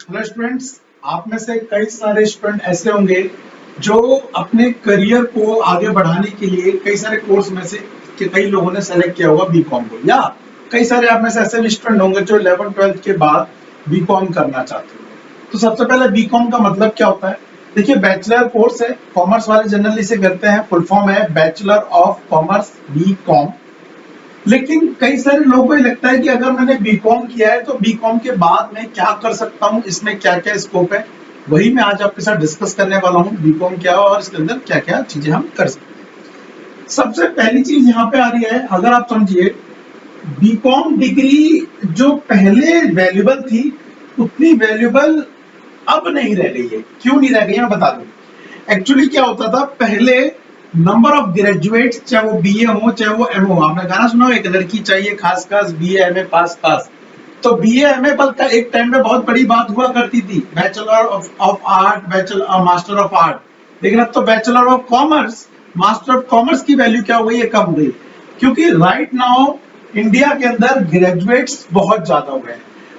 Hello students, आप में से कई सारे स्टूडेंट ऐसे होंगे जो अपने करियर को आगे बढ़ाने के लिए कई सारे कोर्स में से कई लोगों ने सेलेक्ट किया होगा बीकॉम को, या कई सारे आप में से ऐसे भी स्टूडेंट होंगे जो 11th-12th के बाद बीकॉम करना चाहते हो। तो सबसे पहले बीकॉम का मतलब क्या होता है? देखिए, बैचलर कोर्स है, कॉमर्स वाले जनरली इसे करते हैं, फुल फॉर्म है बैचलर ऑफ कॉमर्स बीकॉम। लेकिन कई सारे लोगों को ये लगता है कि अगर मैंने बीकॉम किया है तो बीकॉम के बाद मैं क्या कर सकता हूँ, इसमें क्या क्या स्कोप है। वही मैं आज आपके साथ डिस्कस करने वाला हूँ, बीकॉम क्या है और इसके अंदर क्या क्या चीजें हम कर सकते हैं। सबसे पहली चीज यहाँ पे आ रही है, अगर आप समझिए, बीकॉम डिग्री जो पहले वैल्यूबल थी उतनी वैल्यूबल अब नहीं रह गई है। क्यों नहीं रह गई मैं बता दूं। एक्चुअली क्या होता था पहले, नंबर ऑफ ग्रेजुएट्स, चाहे वो बीए हो चाहे वो एमए हो, आपने गाना सुना हो, एक लड़की चाहिए खास खास बीए एमए पास पास। तो बीए एमए पर का एक टाइम में बहुत बड़ी बात हुआ करती थी, bachelor of art, bachelor master of art. लेकिन अब तो bachelor of commerce, master of commerce की वैल्यू क्या हो गई है, कम हो गई। क्योंकि राइट नाउ इंडिया के अंदर ग्रेजुएट्स बहुत ज्यादा हो गए,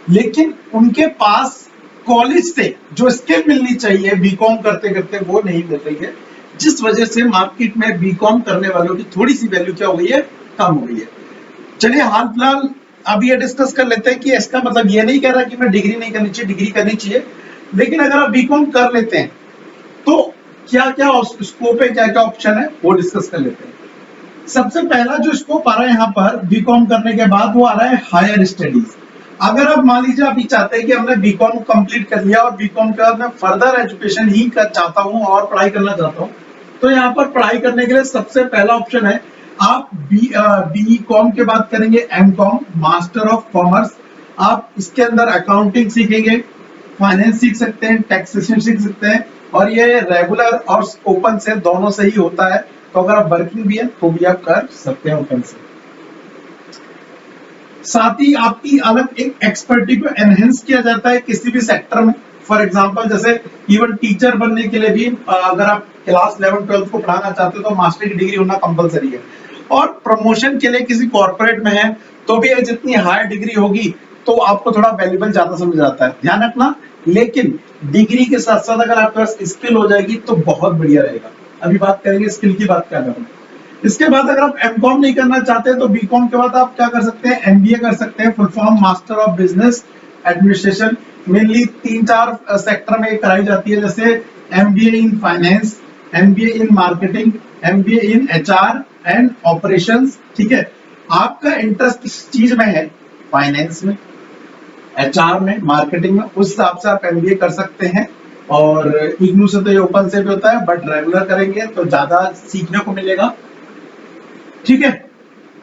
लेकिन उनके पास कॉलेज से जो स्किल मिलनी चाहिए बीकॉम करते करते वो नहीं मिल रही है, जिस वजह से मार्केट में बीकॉम करने वालों की थोड़ी सी वैल्यू क्या हो गई है, कम हो गई है। चलिए हाल फिलहाल अब ये डिस्कस कर लेते हैं कि इसका मतलब ये नहीं कह रहा कि मैं डिग्री नहीं करनी चाहिए, डिग्री करनी चाहिए। लेकिन अगर आप बीकॉम कर लेते हैं तो क्या क्या स्कोप है, क्या क्या ऑप्शन है, वो डिस्कस कर लेते हैं। सबसे पहला जो स्कोप आ रहा है यहाँ पर बीकॉम करने के बाद, वो आ रहा है हायर स्टडीज। अगर आप मान लीजिए आप ये चाहते हैं कि हमने बीकॉम कंप्लीट कर लिया और बीकॉम के बाद मैं फर्दर एजुकेशन ही कर चाहता हूँ और पढ़ाई करना चाहता हूँ, तो यहाँ पर पढ़ाई करने के लिए सबसे पहला ऑप्शन है, आप बीकॉम के बाद करेंगे एमकॉम, मास्टर ऑफ कॉमर्स। आप इसके अंदर अकाउंटिंग सीखेंगे, फाइनेंस सीख सकते हैं, टैक्सेशन सीख सकते हैं, और ये रेगुलर और ओपन से दोनों से ही होता है। तो अगर आप वर्किंग भी है तो भी आप कर सकते हैं ओपन से। साथ ही आपकी अलग एक एक्सपर्टी को एनहेंस किया जाता है किसी भी सेक्टर में। फॉर एग्जांपल जैसे इवन टीचर बनने के लिए भी अगर आप क्लास 11-12 को पढ़ाना चाहते हो तो मास्टर की डिग्री होना कंपलसरी है। और प्रमोशन के लिए किसी कॉर्पोरेट में है तो भी जितनी हायर डिग्री होगी तो आपको थोड़ा वैल्यूबल ज्यादा समझ आता है, ध्यान रखना। लेकिन डिग्री के साथ साथ अगर आपके पास स्किल हो जाएगी तो बहुत बढ़िया रहेगा। अभी बात करेंगे स्किल की, बात कर रहा हूँ। इसके बाद अगर आप एमकॉम नहीं करना चाहते तो बीकॉम के बाद आप क्या कर सकते हैं, एमबीए कर सकते हैं, full form master of business administration. Mainly 3-4 sector में कराई जाती है, जैसे MBA in finance, MBA in marketing, MBA in HR and operations. ठीक है, आपका इंटरेस्ट किस चीज में है, फाइनेंस में, एचआर में, मार्केटिंग में, उस हिसाब से आप एमबीए कर सकते हैं। और इग्नू से तो ये ओपन से भी होता है, बट रेगुलर करेंगे तो ज्यादा सीखने को मिलेगा। ठीक है,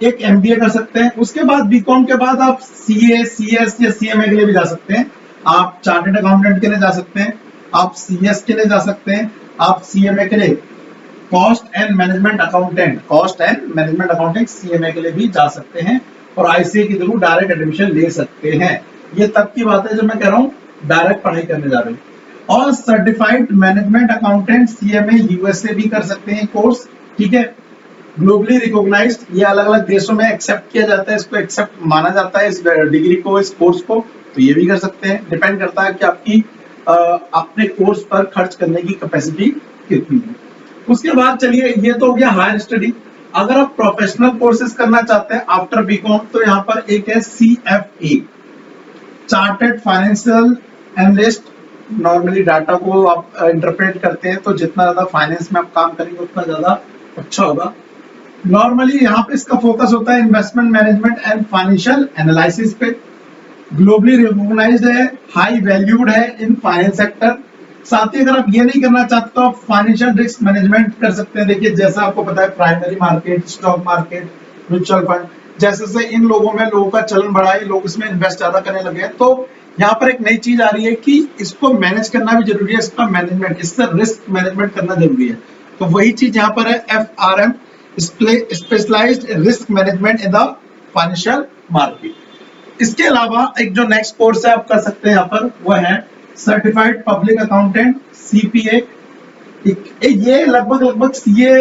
एक एमबीए कर सकते हैं। उसके बाद बीकॉम के बाद आप सीए, सीएस या सीएमए के लिए भी जा सकते हैं। आप चार्टर्ड अकाउंटेंट के लिए जा सकते हैं, आप सीएस के लिए जा सकते हैं, आप सीएमए के लिए cost and management accountant, cost and management accounting CMA के लिए भी जा सकते हैं। और आईसीए के थ्रू डायरेक्ट एडमिशन ले सकते हैं। ये तब की बात है जब मैं कह रहा हूँ डायरेक्ट पढ़ाई करने जा रहे हैं। और certified management accountant CMA USA भी कर सकते हैं कोर्स। ठीक है, ग्लोबली रिकॉग्नाइज्ड, ये अलग अलग देशों में एक्सेप्ट किया जाता है, इसको एक्सेप्ट माना जाता है, इस डिग्री को, इस कोर्स को। तो ये भी कर सकते हैं, डिपेंड करता है कि आपकी अपने कोर्स पर खर्च करने की कैपेसिटी कितनी है। उसके बाद चलिए, ये तो हो गया हायर स्टडी। अगर आप प्रोफेशनल कोर्सेज करना चाहते हैं आफ्टर बीकॉम तो यहाँ पर एक है CFA, chartered financial analyst. Normally data को आप इंटरप्रेट करते हैं, तो जितना ज्यादा फाइनेंस में आप काम करेंगे उतना ज्यादा अच्छा होगा। नॉर्मली यहाँ पे इसका फोकस होता है investment management and financial analysis पे। ग्लोबली रिकॉग्नाइज्ड है, हाई वैल्यूड है इन फाइनेंस सेक्टर। साथ ही अगर आप ये नहीं करना चाहते तो आप फाइनेंशियल रिस्क मैनेजमेंट कर सकते हैं। देखिए, जैसा आपको पता है primary market, stock market, mutual fund, जैसे जैसे इन लोगों में लोगों का चलन बढ़ा है, लोग इसमें इन्वेस्ट ज्यादा करने लगे हैं, तो यहाँ पर एक नई चीज आ रही है कि इसको मैनेज करना भी जरूरी है, इसका मैनेजमेंट, इसका रिस्क मैनेजमेंट करना जरूरी है। तो वही चीज यहाँ पर है, FRM, specialised risk management in the financial market. इसके अलावा एक जो नेक्स्ट कोर्स है आप कर सकते हैं यहाँ पर, वो है सर्टिफाइड पब्लिक अकाउंटेंट, CPA। ये लगभग सीए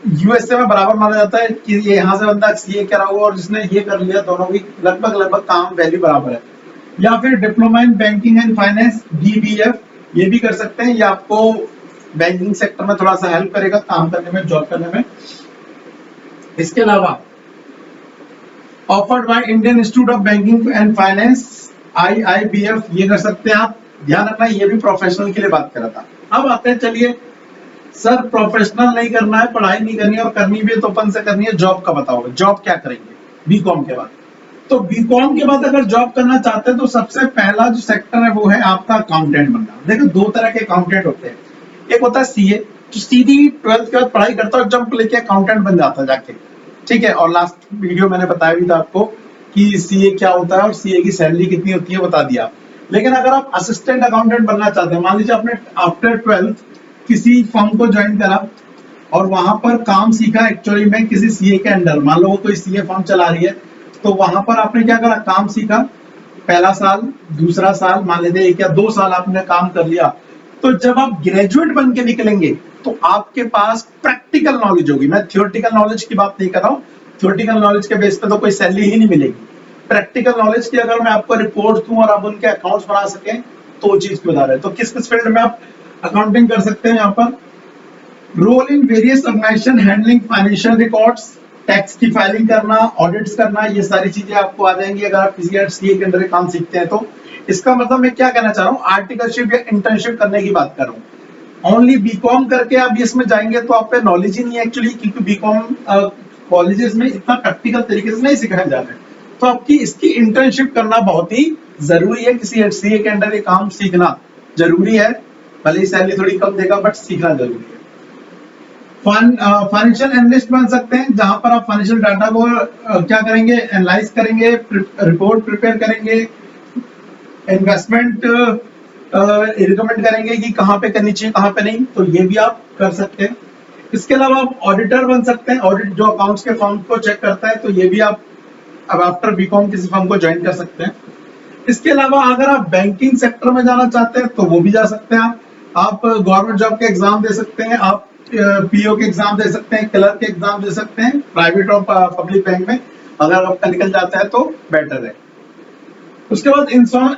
यूएसए में बराबर माना जाता है कि ये यहाँ से बंदा सीए करा हुआ और जिसने ये कर लिया, दोनों की लगभग काम वैल्यू बराबर है। या फिर diploma in banking and finance DBF, ये भी कर सकते हैं। ये आपको बैंकिंग सेक्टर में थोड़ा सा हेल्प करेगा काम करने में, जॉब करने में। इसके अलावा offered by Indian institute of banking and finance IIBF, ये कर सकते हैं आप। ध्यान रखना ये भी प्रोफेशनल के लिए बात कर रहा था। अब आते हैं, चलिए सर प्रोफेशनल नहीं करना है, पढ़ाई नहीं करनी है, और करनी भी है तो अपन से करनी है, जॉब का बताओ, जॉब क्या करेंगे बीकॉम के बाद। तो बीकॉम के बाद अगर जॉब करना चाहते हैं तो सबसे पहला जो सेक्टर है वो है आपका अकाउंटेंट बनना। देखो दो तरह के अकाउंटेंट होते हैं, एक होता है CA, जो सीधी 12th के बाद पढ़ाई करता है, जंप लेके अकाउंटेंट बन जाता है जाके, ठीक है। और लास्ट वीडियो मैंने बताया भी था आपको कि CA क्या होता है और CA की सैलरी कितनी होती है, बता दिया। लेकिन अगर आप असिस्टेंट अकाउंटेंट बनना चाहते हैं, मान लीजिए आपने आफ्टर 12th किसी फर्म को ज्वाइन करा और वहां पर काम सीखा एक्चुअली में किसी CA के अंडर, मान लो वो कोई CA फर्म चला रही है, तो वहां पर आपने क्या करा, काम सीखा, पहला साल दूसरा साल मान लेते 1 या 2 साल आपने काम कर लिया। तो जब आप ग्रेजुएट बन के निकलेंगे तो आपके पास प्रैक्टिकल नॉलेज होगी। मैं थियोरेटिकल नॉलेज की बात नहीं कर रहा हूँ, थियोरेटिकल नॉलेज के बेस पे तो कोई सैलरी ही नहीं मिलेगी। प्रैक्टिकल नॉलेज की अगर मैं आपको रिपोर्ट दूं और आप उनके अकाउंट्स बना सकें तो चीज की उदाहरण है। तो किस किस फील्ड में आप अकाउंटिंग कर सकते हैं यहाँ पर, role in various organisation handling financial records, tax की फाइलिंग करना, ऑडिट्स करना, ये सारी चीजें आपको आ जाएंगी अगर आप किसी CA के अंदर काम सीखते हैं तो। इसका मतलब मैं क्या कहना चाह रहा हूँ, आर्टिकलशिप या इंटर्नशिप करने की बात कर रहा हूँ। ओनली बीकॉम करके आप इसमें जाएंगे तो आप पे नॉलेज ही नहीं है एक्चुअली, क्योंकि बीकॉम कॉलेजेस में इतना प्रैक्टिकल तरीके से नहीं सिखाया जा रहा है। तो आपकी इसकी इंटर्नशिप करना बहुत ही जरूरी है, किसी CA के अंदर ये काम सीखना जरूरी है, भले ही सैलरी थोड़ी कम देगा बट सीखना जरूरी है। फाइनेंशियल एनालिस्ट बन सकते हैं, जहां पर आप फाइनेंशियल डाटा को क्या करेंगे, एनालाइज करेंगे, रिपोर्ट प्रिपेयर करेंगे, इन्वेस्टमेंट रिकमेंड करेंगे कि कहां पे करनी चाहिए कहां पे नहीं, तो ये भी आप कर सकते हैं। इसके अलावा आप ऑडिटर बन सकते हैं, ऑडिट जो अकाउंट्स के फर्म को चेक करता है, तो ये भी आप अब आफ्टर बीकॉम किसी फर्म को ज्वाइन कर सकते हैं। इसके अलावा अगर आप बैंकिंग सेक्टर में जाना चाहते हैं तो वो भी जा सकते हैं। आप गवर्नमेंट जॉब के एग्जाम दे सकते हैं, आप PO के एग्जाम दे सकते हैं, क्लर्क के एग्जाम दे सकते हैं, प्राइवेट और पब्लिक बैंक में अगर आपका निकल जाता है तो बेटर है। उसके बाद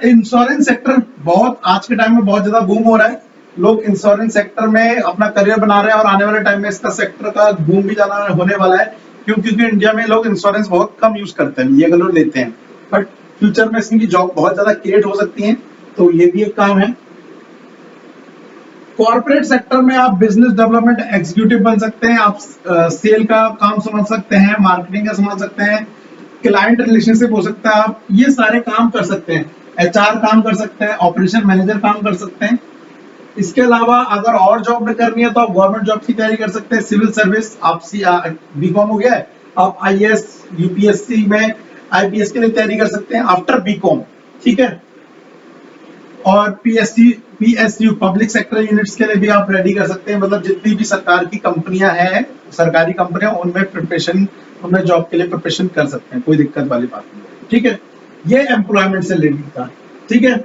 इंश्योरेंस सेक्टर बहुत आज के टाइम में बहुत ज्यादा बूम हो रहा है, लोग इंश्योरेंस सेक्टर में अपना करियर बना रहे हैं, और आने वाले टाइम में इसका सेक्टर का बूम भी ज्यादा होने वाला है, क्योंकि इंडिया में लोग इंश्योरेंस बहुत कम यूज करते हैं, ये लोग लेते हैं, बट फ्यूचर में इसकी जॉब बहुत ज्यादा क्रिएट हो सकती है, तो ये भी एक काम है। कॉर्पोरेट सेक्टर में आप बिजनेस डेवलपमेंट एग्जीक्यूटिव बन सकते हैं, आप सेल का काम समझ सकते हैं, मार्केटिंग का समझ सकते हैं, क्लाइंट रिलेशनशिप हो सकता है, आप ये सारे काम कर सकते हैं, HR काम कर सकते हैं, ऑपरेशन मैनेजर काम कर सकते हैं। इसके अलावा अगर और जॉब में करनी है तो आप गवर्नमेंट जॉब की तैयारी कर सकते हैं, सिविल सर्विस, आप बीकॉम हो गया है, आप IAS UPSC में IPS के लिए तैयारी कर सकते हैं आफ्टर बीकॉम, ठीक है। और PSU पब्लिक सेक्टर यूनिट्स के लिए भी आप रेडी कर सकते हैं, मतलब जितनी भी सरकार की कंपनियां हैं, सरकारी कंपनियां, उनमें प्रिपरेशन, उनमें जॉब के लिए प्रिपरेशन कर सकते हैं, कोई दिक्कत वाली बात नहीं, ठीक है। ये एम्प्लॉयमेंट से रिलेटेड था, ठीक है।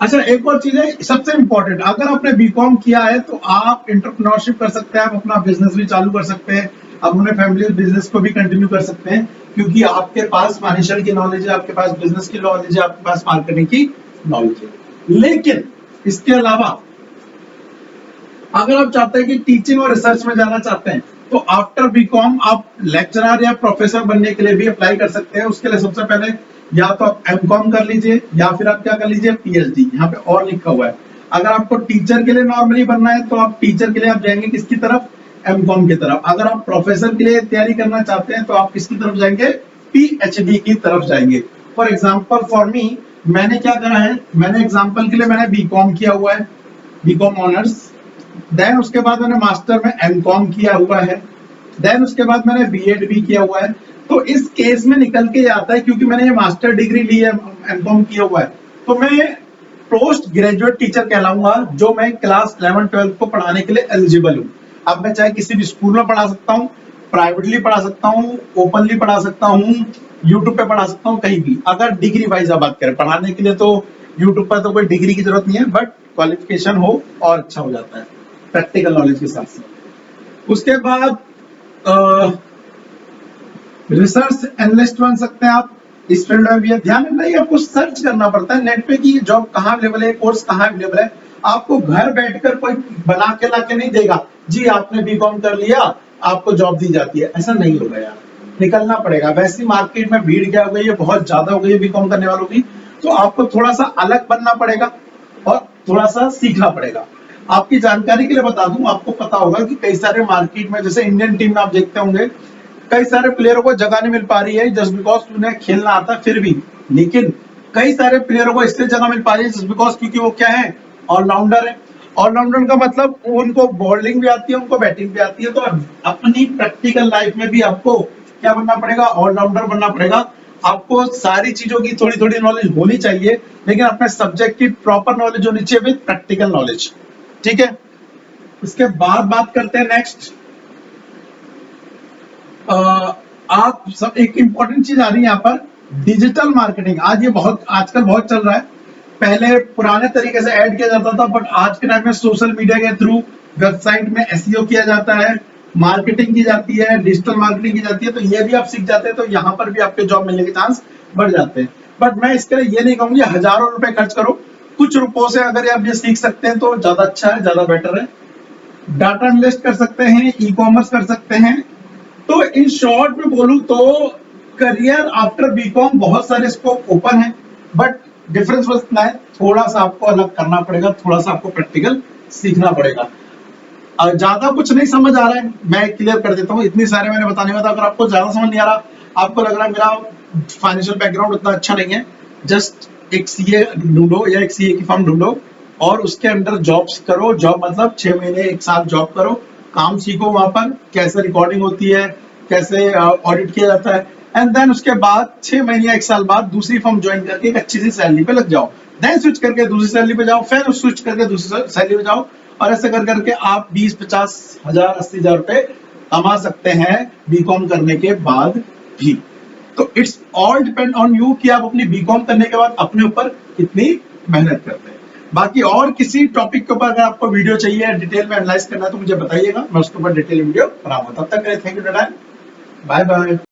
अच्छा एक और चीज है सबसे इंपॉर्टेंट, अगर आपने बीकॉम किया है तो आप एंटरप्रेन्योरशिप कर सकते हैं, आप अपना बिजनेस भी चालू कर सकते हैं, आप अपने फैमिली बिजनेस को भी कंटिन्यू कर सकते हैं, क्योंकि आपके पास फाइनेंशियल की नॉलेज है, आपके पास बिजनेस की नॉलेज है, आपके पास मार्केटिंग की नॉलेज है। लेकिन इसके अलावा अगर आप चाहते हैं कि टीचिंग और रिसर्च में जाना चाहते हैं तो आफ्टर बीकॉम आप लेक्चरर या प्रोफेसर बनने के लिए भी अप्लाई कर सकते हैं। उसके लिए सबसे पहले या तो आप MCOM कर लीजिए या फिर आप क्या कर लीजिए PhD, यहाँ पे और लिखा हुआ है। अगर आपको टीचर के लिए नॉर्मली बनना है तो आप टीचर के लिए आप जाएंगे किसकी तरफ, MCOM की तरफ। अगर आप प्रोफेसर के लिए तैयारी करना चाहते हैं तो आप किसकी तरफ जाएंगे, PhD की तरफ जाएंगे। फॉर एग्जाम्पल फॉर मी, मैंने क्या करा है, मैंने एग्जाम्पल के लिए मैंने बीकॉम किया हुआ है, बीकॉम ऑनर्स, देन उसके बाद मैंने मास्टर में MCOM किया हुआ है, देन उसके बाद मैंने B.Ed भी किया हुआ है। तो इस केस में निकल के आता है, क्योंकि मैंने ये मास्टर डिग्री ली है, MCOM किया हुआ है, तो मैं पोस्ट ग्रेजुएट टीचर कहलाऊंगा, जो मैं क्लास 11-12 को पढ़ाने के लिए एलिजिबल हूँ। अब मैं चाहे किसी भी स्कूल में पढ़ा सकता हूँ, प्राइवेटली पढ़ा सकता हूँ, ओपनली पढ़ा सकता हूँ, यूट्यूब पे पढ़ा सकता हूँ, कहीं भी। अगर डिग्री वाइज आप बात करें, पढ़ाने के लिए तो यूट्यूब पर तो कोई डिग्री की जरूरत नहीं है, बट क्वालिफिकेशन हो और अच्छा हो जाता है प्रैक्टिकल नॉलेज के साथ साथ। उसके बाद रिसर्च एनालिस्ट बन सकते हैं आप, इस फील्ड में भी है, ध्यान रखना, ये आपको सर्च करना पड़ता है नेट पे कि ये जॉब कहाँ अवेलेबल है, कोर्स कहाँ अवेलेबल है। आपको घर बैठकर कोई बना के ला के नहीं देगा जी आपने बीकॉम कर लिया आपको जॉब दी जाती है, ऐसा नहीं होगा यार, निकलना पड़ेगा। वैसे मार्केट में भीड़ क्या हो गई है, बहुत ज्यादा हो गई है बीकॉम करने वालों की, तो आपको थोड़ा सा अलग बनना पड़ेगा और थोड़ा सा सीखना पड़ेगा। आपकी जानकारी के लिए बता दूं, आपको पता होगा कि कई सारे मार्केट में, जैसे इंडियन टीम में आप देखते होंगे, कई सारे प्लेयरों को जगह नहीं मिल पा रही है जस्ट बिकॉज उन्हें खेलना आता फिर भी, लेकिन कई सारे प्लेयरों को इसलिए जगह मिल पा रही है जस्ट बिकॉज क्योंकि वो क्या है, ऑलराउंडर है। ऑलराउंडर का मतलब उनको बॉलिंग भी आती है, उनको बैटिंग भी आती है। तो अपनी प्रैक्टिकल लाइफ में भी आपको क्या बनना पड़ेगा, ऑलराउंडर बनना पड़ेगा। आपको सारी चीजों की थोड़ी थोड़ी नॉलेज होनी चाहिए, लेकिन अपने सब्जेक्ट की प्रॉपर नॉलेज होनी चाहिए विद प्रैक्टिकल नॉलेज, ठीक है। इसके बाद बात करते हैं नेक्स्ट, आप सब एक इंपॉर्टेंट चीज आ रही है यहाँ पर, डिजिटल मार्केटिंग। आज ये बहुत आजकल बहुत चल रहा है। पहले पुराने तरीके से ऐड किया जाता था, बट आज के टाइम में सोशल मीडिया के थ्रू वेबसाइट में एसईओ किया जाता है, मार्केटिंग की जाती है, डिजिटल मार्केटिंग की जाती है। तो ये भी आप सीख जाते हैं तो यहाँ पर भी आपके जॉब मिलने के चांस बढ़ जाते हैं। बट मैं इसके लिए ये नहीं कहूंगी हजारों रुपए खर्च करो, कुछ रुपयों से अगर आप ये सीख सकते हैं तो ज्यादा अच्छा है, ज्यादा बेटर है। डाटा एनालिस्ट कर सकते हैं, ई कॉमर्स कर सकते हैं। तो इन शॉर्ट में बोलूं तो करियर आफ्टर बीकॉम बहुत सारे स्कोप ओपन है, बट डिफरेंस बस इतना है, थोड़ा सा आपको अलग करना पड़ेगा, थोड़ा सा आपको प्रैक्टिकल सीखना पड़ेगा। ज्यादा कुछ नहीं समझ आ रहा है, मैं क्लियर कर देता हूँ, इतनी सारे मैंने बताने में था। अगर आपको ज्यादा समझ नहीं आ रहा, आपको लग रहा है मेरा फाइनेंशियल बैकग्राउंड उतना अच्छा नहीं है, जस्ट एक सीए ढूंढो या एक सीए की फर्म ढूंढो और उसके अंडर जॉब्स करो। जॉब मतलब 6 महीने 1 साल जॉब करो, काम सीखो वहां पर, कैसे रिकॉर्डिंग होती है, कैसे ऑडिट किया जाता है, एंड देन उसके बाद 6 महीने या 1 साल बाद दूसरी फर्म ज्वाइन करके एक अच्छी सी सैलरी पे लग जाओ, देन स्विच करके दूसरी सैलरी पे जाओ, फिर स्विच करके दूसरी सैलरी पे जाओ, और ऐसे कर करके आप 20-50 हजार 80 हजार रुपए कमा सकते हैं बीकॉम करने के बाद भी। तो it's all depend on you कि आप अपनी बीकॉम करने के बाद अपने ऊपर कितनी मेहनत करते हैं। बाकी और किसी टॉपिक के ऊपर अगर आपको वीडियो चाहिए डिटेल में एनालाइज करना है तो मुझे बताइएगा, मैं उसके ऊपर डिटेल वीडियो बनाऊंगा। तब तक के लिए थैंक यू, बाय बाय।